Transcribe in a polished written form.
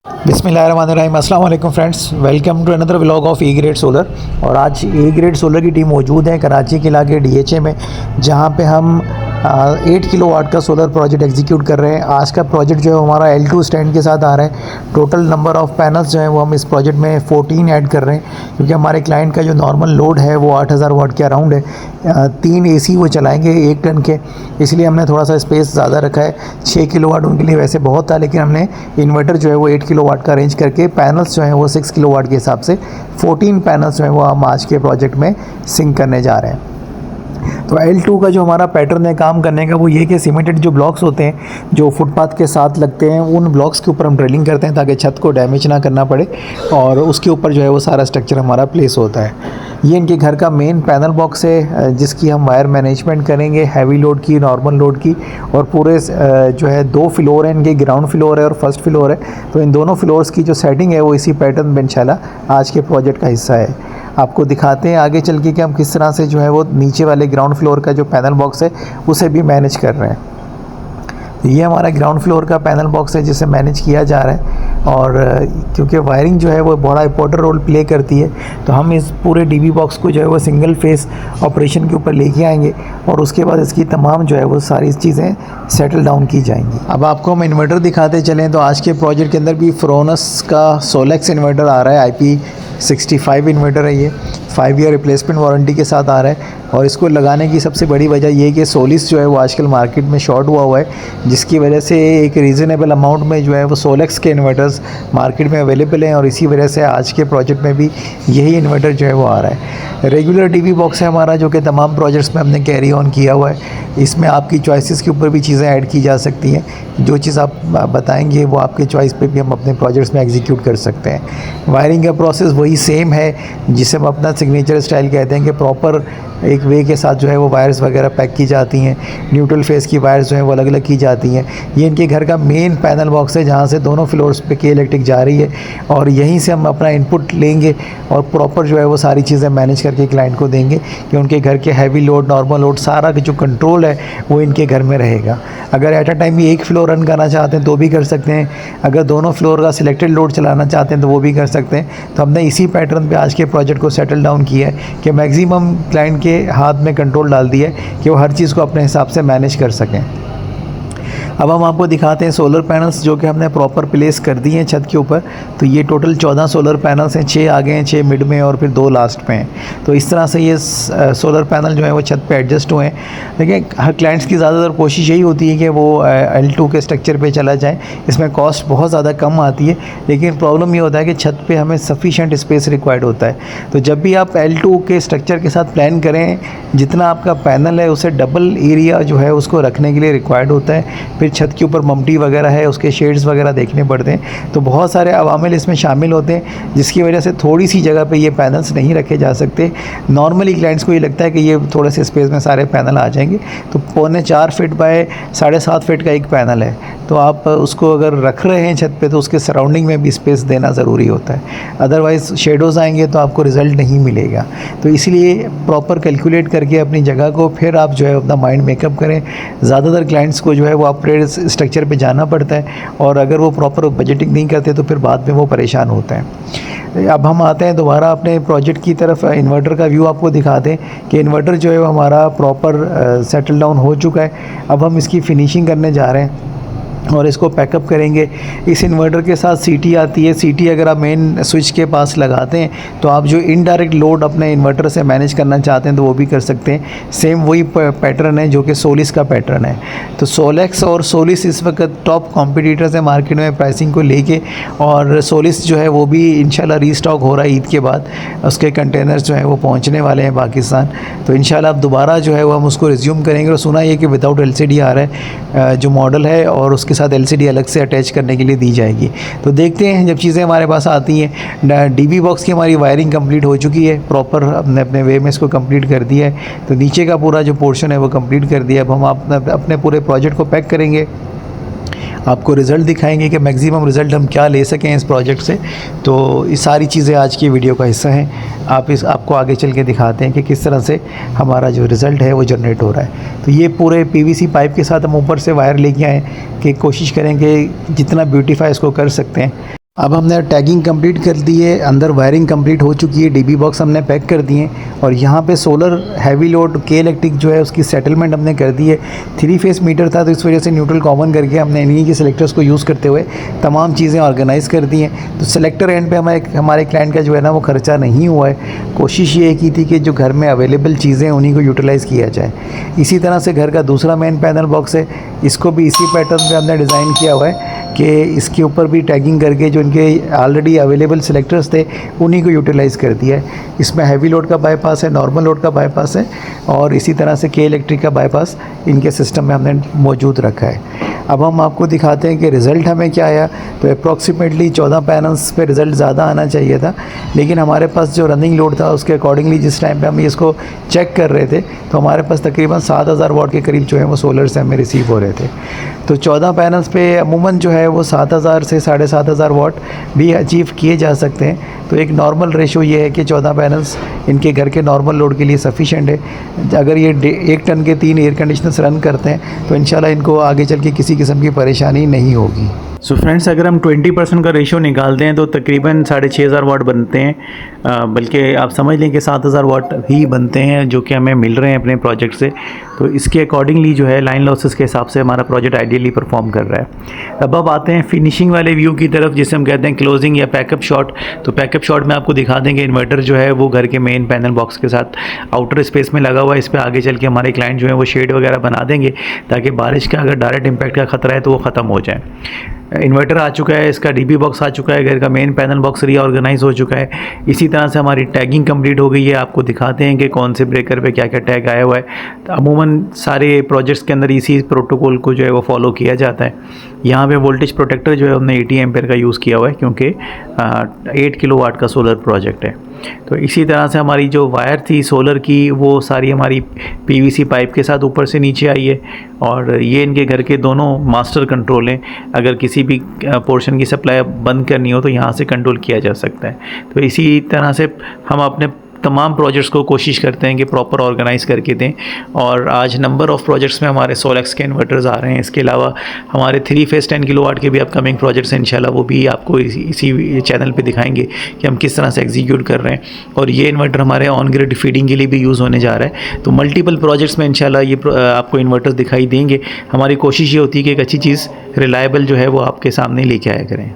बिस्मिल्लाहिर्रहमानिर्रहीम, अस्सलाम वालेकुम friends, welcome to another vlog of A grade solar. और आज ए ग्रेड सोलर की टीम मौजूद है कराची के इलाके डीएचए में, जहां पे हम 8 किलोवाट का सोलर प्रोजेक्ट एग्जीक्यूट कर रहे हैं। आज का प्रोजेक्ट जो है हमारा L2 स्टैंड के साथ आ रहा है। टोटल नंबर ऑफ पैनल्स जो है वो हम इस प्रोजेक्ट में 14 ऐड कर रहे हैं, क्योंकि हमारे क्लाइंट का जो नॉर्मल लोड है वो 8000 वाट के अराउंड है। 3 AC वो चलाएंगे 1 टन के, इसलिए हमने थोड़ा सा स्पेस ज़्यादा रखा है। 6 किलोवाट उनके लिए वैसे बहुत था, लेकिन हमने इन्वर्टर जो है वो 8 किलोवाट का अरेंज करके पैनल्स जो हैं वो 6 किलोवाट के हिसाब से 14 पैनल्स जो हैं वो हम आज के प्रोजेक्ट में सिंक करने जा रहे हैं। तो L2 का जो हमारा पैटर्न है काम करने का वो ये कि सीमेंटेड जो ब्लॉक्स होते हैं जो फुटपाथ के साथ लगते हैं, उन ब्लॉक्स के ऊपर हम ड्रिलिंग करते हैं ताकि छत को डैमेज ना करना पड़े, और उसके ऊपर जो है वो सारा स्ट्रक्चर हमारा प्लेस होता है। ये इनके घर का मेन पैनल बॉक्स है, जिसकी हम वायर मैनेजमेंट करेंगे, हैवी लोड की, नॉर्मल लोड की। और पूरे जो है 2 फ्लोर हैं इनके, ग्राउंड फ्लोर है और फर्स्ट फ्लोर है। तो इन दोनों फ्लोर्स की जो सेटिंग है वो इसी पैटर्न में इंशाल्लाह आज के प्रोजेक्ट का हिस्सा है। आपको दिखाते हैं आगे चल के कि हम किस तरह से जो है वो नीचे वाले ग्राउंड फ्लोर का जो पैनल बॉक्स है उसे भी मैनेज कर रहे हैं। ये हमारा ग्राउंड फ्लोर का पैनल बॉक्स है जिसे मैनेज किया जा रहा है। और क्योंकि वायरिंग जो है वो बड़ा इंपॉर्टेंट रोल प्ले करती है, तो हम इस पूरे डीबी बॉक्स को जो है वो सिंगल फेस ऑपरेशन के ऊपर लेके आएंगे, और उसके बाद इसकी तमाम जो है वो सारी चीज़ें सेटल डाउन की जाएंगी। अब आपको हम इन्वर्टर दिखाते चलें तो आज के प्रोजेक्ट के अंदर भी फ्रोनस का सोलेक्स इन्वर्टर आ रहा है। IP65 इन्वर्टर है ये, 5 ईयर रिप्लेसमेंट वारंटी के साथ आ रहा है। और इसको लगाने की सबसे बड़ी वजह ये है कि सोलिस जो है वो आजकल मार्केट में शॉर्ट हुआ है, जिसकी वजह से एक रीज़नेबल अमाउंट में जो है वो सोलेक्स के इन्वर्टर्स मार्केट में अवेलेबल हैं, और इसी वजह से आज के प्रोजेक्ट में भी यही इन्वर्टर जो है वो आ रहा है। रेगुलर डीबी बॉक्स है हमारा, जो कि तमाम प्रोजेक्ट्स में हमने कैरी ऑन किया हुआ है। इसमें आपकी चॉइसेस के ऊपर भी चीज़ें ऐड की जा सकती हैं, जो चीज़ आप बताएंगे वो आपके चॉइस पे भी हम अपने प्रोजेक्ट्स में एग्जीक्यूट कर सकते हैं। वायरिंग का प्रोसेस वही सेम है, जिसे हम अपना सिग्नेचर स्टाइल कहते हैं, कि प्रॉपर एक वे के साथ जो है वो वायर्स वगैरह पैक की जाती हैं। न्यूट्रल फेस की वायर्स जो हैं वो अलग अलग की जाती हैं। ये इनके घर का मेन पैनल बॉक्स है, जहाँ से दोनों फ्लोर्स पे के इलेक्ट्रिक जा रही है, और यहीं से हम अपना इनपुट लेंगे और प्रॉपर जो है वो सारी चीज़ें मैनेज करके क्लाइंट को देंगे कि उनके घर के हैवी लोड, नॉर्मल लोड, सारा जो कंट्रोल है वो इनके घर में रहेगा। अगर एट अ टाइम भी एक फ्लोर रन करना चाहते हैं तो भी कर सकते हैं, अगर दोनों फ्लोर का सिलेक्टेड लोड चलाना चाहते हैं तो वो भी कर सकते हैं। तो हमने इसी पैटर्न पे आज के प्रोजेक्ट को सेटल डाउन किया है कि मैक्सिमम क्लाइंट के हाथ में कंट्रोल डाल दिया है कि वो हर चीज़ को अपने हिसाब से मैनेज कर सकें। अब हम आपको दिखाते हैं सोलर पैनल्स जो कि हमने प्रॉपर प्लेस कर दिए हैं छत के ऊपर। तो ये टोटल 14 सोलर पैनल्स हैं, 6 आगे हैं, 6 मिड में और फिर 2 लास्ट पे हैं। तो इस तरह से ये सोलर पैनल जो है वो छत पे एडजस्ट हुए हैं। देखिए, हर क्लाइंट्स की ज़्यादातर कोशिश यही होती है कि वो L2 के स्ट्रक्चर पे चला जाए। इसमें कॉस्ट बहुत ज़्यादा कम आती है, लेकिन प्रॉब्लम ये होता है कि छत पे हमें सफिशेंट स्पेस रिक्वायर्ड होता है। तो जब भी आप L2 के स्ट्रक्चर के साथ प्लान करें, जितना आपका पैनल है उसे डबल एरिया जो है उसको रखने के लिए रिक्वायर्ड होता है। फिर छत के ऊपर ममटी वगैरह है, उसके शेड्स वगैरह देखने पड़ते हैं। तो बहुत सारे अवामिल इसमें शामिल होते हैं, जिसकी वजह से थोड़ी सी जगह पे ये पैनल्स नहीं रखे जा सकते। नॉर्मली क्लाइंट्स को ये लगता है कि ये थोड़े से स्पेस में सारे पैनल आ जाएंगे। तो 4.25 फीट बाय 7.5 फीट का एक पैनल है, तो आप उसको अगर रख रहे हैं छत पे तो उसके सराउंडिंग में भी स्पेस देना ज़रूरी होता है, अदरवाइज़ शेडोज़ आएंगे तो आपको रिज़ल्ट नहीं मिलेगा। तो इसलिए प्रॉपर कैलकुलेट करके अपनी जगह को फिर आप जो है अपना माइंड मेकअप करें। ज़्यादातर क्लाइंट्स को जो है वो अपग्रेड स्ट्रक्चर पे जाना पड़ता है, और अगर वो प्रॉपर बजटिंग नहीं करते तो फिर बाद में वो परेशान होते हैं। अब हम आते हैं दोबारा अपने प्रोजेक्ट की तरफ। इन्वर्टर का व्यू आपको दिखाते हैं कि इन्वर्टर जो है वो हमारा प्रॉपर सेटल डाउन हो चुका है। अब हम इसकी फिनिशिंग करने जा रहे हैं और इसको पैकअप करेंगे। इस इन्वर्टर के साथ सीटी आती है। सीटी अगर आप मेन स्विच के पास लगाते हैं तो आप जो इनडायरेक्ट लोड अपने इन्वर्टर से मैनेज करना चाहते हैं तो वो भी कर सकते हैं। सेम वही पैटर्न है जो कि सोलिस का पैटर्न है। तो सोलेक्स और सोलिस इस वक्त टॉप कॉम्पिटिटर्स हैं मार्केट में प्राइसिंग को लेके, और सोलिस जो है वो भी इंशाल्लाह रीस्टॉक हो रहा है ईद के बाद। उसके कंटेनर्स जो हैं वो पहुँचने वाले हैं पाकिस्तान। तो इंशाल्लाह अब दोबारा जो है वो हम उसको रिज्यूम करेंगे। और सुना ये कि विदाउट LCD आ रहा है जो मॉडल है, और उसके साथ LCD अलग से अटैच करने के लिए दी जाएगी। तो देखते हैं जब चीज़ें हमारे पास आती हैं। डीबी बॉक्स की हमारी वायरिंग कंप्लीट हो चुकी है, प्रॉपर हमने अपने वे में इसको कंप्लीट कर दिया है। तो नीचे का पूरा जो पोर्शन है वो कंप्लीट कर दिया। अब हम अपने पूरे प्रोजेक्ट को पैक करेंगे, आपको रिज़ल्ट दिखाएंगे कि मैक्सिमम रिज़ल्ट हम क्या ले सकें इस प्रोजेक्ट से। तो ये सारी चीज़ें आज की वीडियो का हिस्सा हैं। आपको आगे चल के दिखाते हैं कि किस तरह से हमारा जो रिज़ल्ट है वो जनरेट हो रहा है। तो ये पूरे PVC पाइप के साथ हम ऊपर से वायर लेके आए कि कोशिश करें कि जितना ब्यूटीफाई इसको कर सकते हैं। अब हमने टैगिंग कंप्लीट कर दी है, अंदर वायरिंग कंप्लीट हो चुकी है, डीबी बॉक्स हमने पैक कर दिए और यहाँ पे सोलर हैवी लोड के इलेक्ट्रिक जो है उसकी सेटलमेंट हमने कर दी है। 3 फेस मीटर था तो इस वजह से न्यूट्रल कॉमन करके हमने इन्हीं के सिलेक्टर्स को यूज़ करते हुए तमाम चीज़ें ऑर्गेनाइज़ कर दी हैं। तो सिलेक्टर एंड पे हमारे क्लाइंट का जो है ना वो खर्चा नहीं हुआ है। कोशिश ये की थी कि जो घर में अवेलेबल चीज़ें हैं उन्हीं को यूटिलाइज़ किया जाए। इसी तरह से घर का दूसरा मेन पैनल बॉक्स है, इसको भी इसी पैटर्न पे हमने डिज़ाइन किया हुआ है कि इसके ऊपर भी टैगिंग करके जो इनके ऑलरेडी अवेलेबल सिलेक्टर्स थे उन्हीं को यूटिलाइज़ कर दिया है। इसमें हैवी लोड का बाईपास है, नॉर्मल लोड का बाईपास है और इसी तरह से के इलेक्ट्रिक का बाईपास इनके सिस्टम में हमने मौजूद रखा है। अब हम आपको दिखाते हैं कि रिज़ल्ट हमें क्या आया। तो अप्रॉक्सीमेटली 14 पैनल्स पे रिज़ल्ट ज़्यादा आना चाहिए था, लेकिन हमारे पास जो रनिंग लोड था उसके अकॉर्डिंगली जिस टाइम पे हम इसको चेक कर रहे थे तो हमारे पास तकरीबन 7000 वाट के करीब जो है वो सोलर से हमें रिसीव हो रहे थे। तो 14 पैनल्स पे अमूमन जो है वो 7000 से 7500 वाट भी अचीव किए जा सकते हैं। तो एक नॉर्मल रेशो ये है कि 14 पैनल्स इनके घर के नॉर्मल लोड के लिए सफिशेंट है। अगर ये 1 टन के 3 एयर कंडीशनर्स रन करते हैं तो इंशाल्लाह इनको आगे चल के किसी किस्म की परेशानी नहीं होगी। सो फ्रेंड्स, अगर हम 20% का रेशो निकालते हैं तो तकरीबन 6500 वाट बनते हैं, बल्कि आप समझ लें कि 7000 वाट ही बनते हैं जो कि हमें मिल रहे हैं अपने प्रोजेक्ट से। तो इसके अकॉर्डिंगली जो है लाइन लॉसेस के हिसाब से हमारा प्रोजेक्ट आइडियली परफॉर्म कर रहा है। अब आते हैं फिनिशिंग वाले व्यू की तरफ, जिसे हम कहते हैं क्लोजिंग या पैकअप शॉट। तो पैकअप शॉट में आपको दिखा देंगे इन्वर्टर जो है वो घर के मेन पैनल बॉक्स के साथ आउटर स्पेस में लगा हुआ है। इस पर आगे चल के हमारे क्लाइंट जो है वो शेड वगैरह बना देंगे ताकि बारिश का अगर डायरेक्ट इम्पैक्ट का खतरा है तो वो ख़त्म हो जाए। इन्वर्टर आ चुका है, इसका डीबी बॉक्स आ चुका है, घर का मेन पैनल बॉक्स रीऑर्गेनाइज हो चुका है। इसी तरह से हमारी टैगिंग कंप्लीट हो गई है। आपको दिखाते हैं कि कौन से ब्रेकर पे क्या क्या टैग आया हुआ है। तो अमूमन सारे प्रोजेक्ट्स के अंदर इसी प्रोटोकॉल को जो है वो फॉलो किया जाता है। यहाँ पे वोल्टेज प्रोटेक्टर जो है हमने 80 एम्पेयर का यूज़ किया हुआ है क्योंकि 8 किलोवाट का सोलर प्रोजेक्ट है। तो इसी तरह से हमारी जो वायर थी सोलर की वो सारी हमारी पीवीसी पाइप के साथ ऊपर से नीचे आई है और ये इनके घर के दोनों मास्टर कंट्रोल हैं। अगर किसी भी पोर्शन की सप्लाई बंद करनी हो तो यहाँ से कंट्रोल किया जा सकता है। तो इसी तरह से हम अपने तमाम प्रोजेक्ट्स को कोशिश करते हैं कि प्रॉपर ऑर्गेनाइज़ करके दें। और आज नंबर ऑफ़ प्रोजेक्ट्स में हमारे सोलेक्स के इन्वर्टर्स आ रहे हैं। इसके अलावा हमारे 3 फेस 10 किलोवाट के भी अपकमिंग प्रोजेक्ट्स हैं, इंशाल्लाह वो भी आपको इसी चैनल पे दिखाएंगे कि हम किस तरह से एग्जीक्यूट कर रहे हैं। और ये इन्वर्टर हमारे ऑन ग्रिड फीडिंग के लिए भी यूज़ होने जा रहा है। तो मल्टीपल प्रोजेक्ट्स में इंशाल्लाह ये आपको इन्वर्टर्स दिखाई देंगे। हमारी कोशिश ये होती है कि एक अच्छी चीज़ रिलायबल जो है वो आपके सामने लेके आया करें।